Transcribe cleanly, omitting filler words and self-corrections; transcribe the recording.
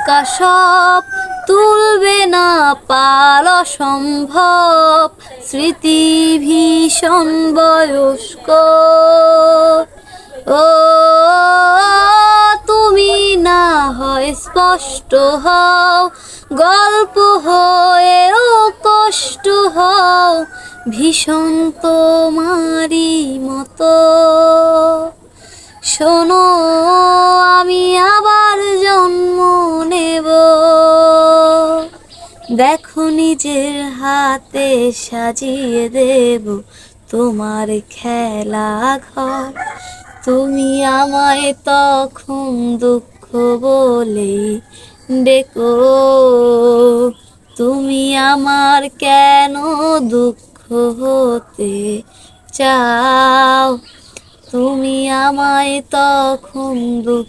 টাকা সব তুলবে না পাল সম্ভব, স্মৃতি ভীষণ বয়স্ক। ও তুমি না হয় স্পষ্ট হও, গল্প হয়েও কষ্ট হও, ভীষণ তোমারই মতো। শোনো আমি আবার জন্ম নেব, দেখো নিজের হাতে সাজিয়ে দেব তোমার খেলা ঘর। তুমি আমায় তখন দুঃখ বলে ডেকো, তুমি আমার কেন দুঃখ হতে চাও, তুমি আমায় তখন দুঃখ